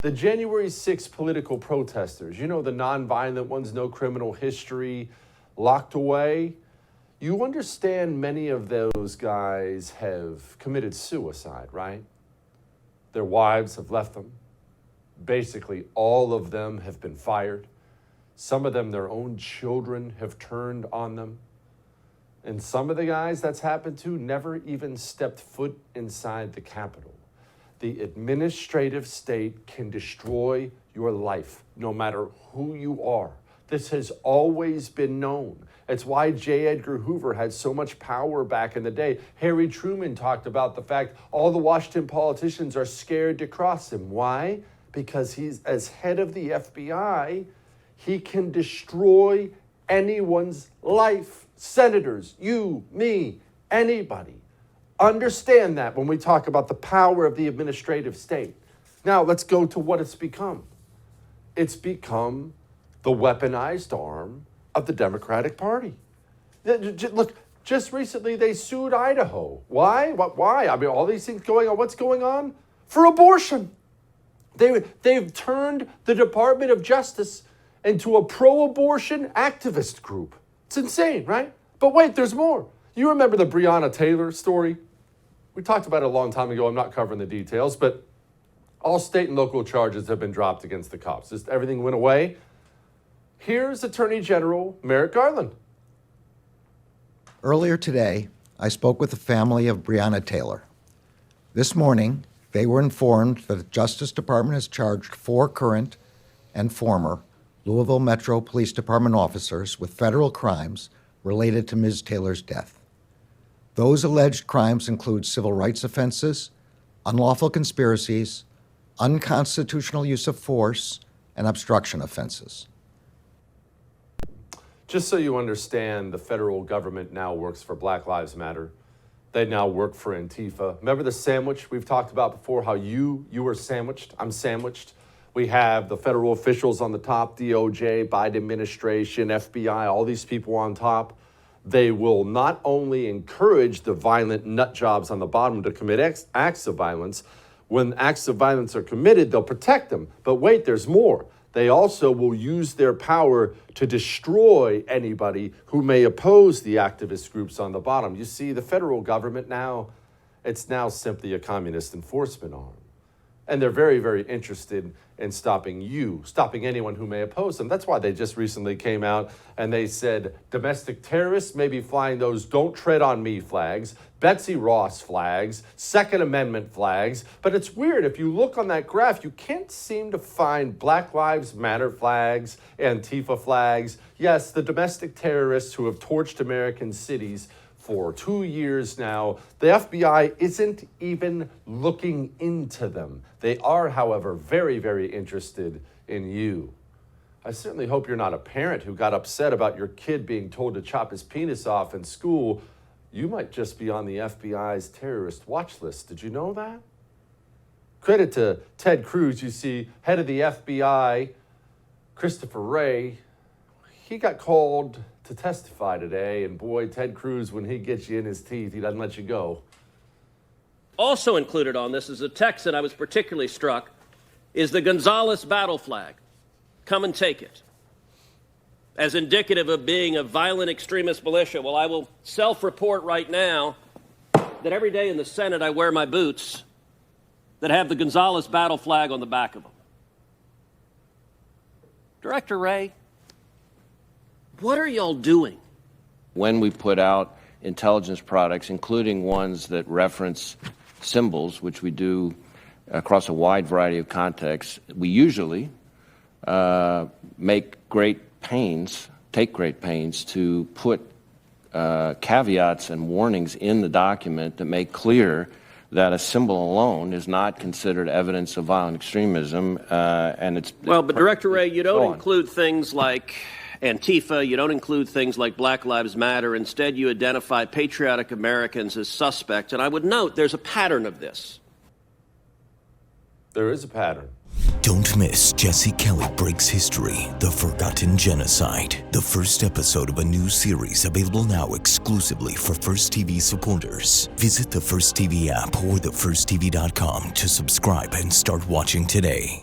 The January 6th political protesters, the nonviolent ones, no criminal history, locked away. You understand many of those guys have committed suicide, right? Their wives have left them. Basically, all of them have been fired. Some of them, their own children have turned on them. And some of the guys that's happened to never even stepped foot inside the Capitol. The administrative state can destroy your life, no matter who you are. This has always been known. It's why J. Edgar Hoover had so much power back in the day. Harry Truman talked about the fact all the Washington politicians are scared to cross him. Why? Because he's, as head of the FBI, he can destroy anyone's life. Senators, you, me, anybody. Understand that when we talk about the power of the administrative state. Now, let's go to what it's become. It's become the weaponized arm of the Democratic Party. Look, just recently they sued Idaho. Why? Why? I mean, all these things going on. What's going on? For abortion. They've turned the Department of Justice into a pro-abortion activist group. It's insane, right? But wait, there's more. You remember the Breonna Taylor story? We talked about it a long time ago. I'm not covering the details, but all state and local charges have been dropped against the cops. Just everything went away. Here's Attorney General Merrick Garland. Earlier today, I spoke with the family of Breonna Taylor. This morning, they were informed that the Justice Department has charged 4 current and former Louisville Metro Police Department officers with federal crimes related to Ms. Taylor's death. Those alleged crimes include civil rights offenses, unlawful conspiracies, unconstitutional use of force, and obstruction offenses. Just so you understand, the federal government now works for Black Lives Matter. They now work for Antifa. Remember the sandwich we've talked about before, how you were sandwiched? I'm sandwiched. We have the federal officials on the top, DOJ, Biden administration, FBI, all these people on top. They will not only encourage the violent nut jobs on the bottom to commit acts of violence. When acts of violence are committed, they'll protect them. But wait, there's more. They also will use their power to destroy anybody who may oppose the activist groups on the bottom. You see, the federal government now, it's now simply a communist enforcement arm. And they're very, very interested in stopping anyone who may oppose them. That's why they just recently came out and they said domestic terrorists may be flying those "Don't Tread on Me" flags, Betsy Ross flags, Second Amendment flags. But it's weird, if you look on that graph, you can't seem to find Black Lives Matter flags, Antifa flags. Yes, the domestic terrorists who have torched American cities for 2 years now. The FBI isn't even looking into them. They are, however, very, very interested in you. I certainly hope you're not a parent who got upset about your kid being told to chop his penis off in school. You might just be on the FBI's terrorist watch list. Did you know that? Credit to Ted Cruz, you see, head of the FBI, Christopher Wray. He got called to testify today, and boy, Ted Cruz, when he gets you in his teeth, he doesn't let you go. Also included on this is a text that I was particularly struck, is the Gonzales battle flag. Come and take it. As indicative of being a violent extremist militia. Well, I will self-report right now that every day in the Senate I wear my boots that have the Gonzales battle flag on the back of them. Director Wray, what are y'all doing? When we put out intelligence products, including ones that reference symbols, which we do across a wide variety of contexts, we usually take great pains to put caveats and warnings in the document that make clear that a symbol alone is not considered evidence of violent extremism, and it's... Well, but Director Wray, you don't include things like Antifa, you don't include things like Black Lives Matter. Instead, you identify patriotic Americans as suspects. And I would note there's a pattern of this. There is a pattern. Don't miss Jesse Kelly Breaks History, The Forgotten Genocide, the first episode of a new series available now exclusively for First TV supporters. Visit the First TV app or thefirsttv.com to subscribe and start watching today.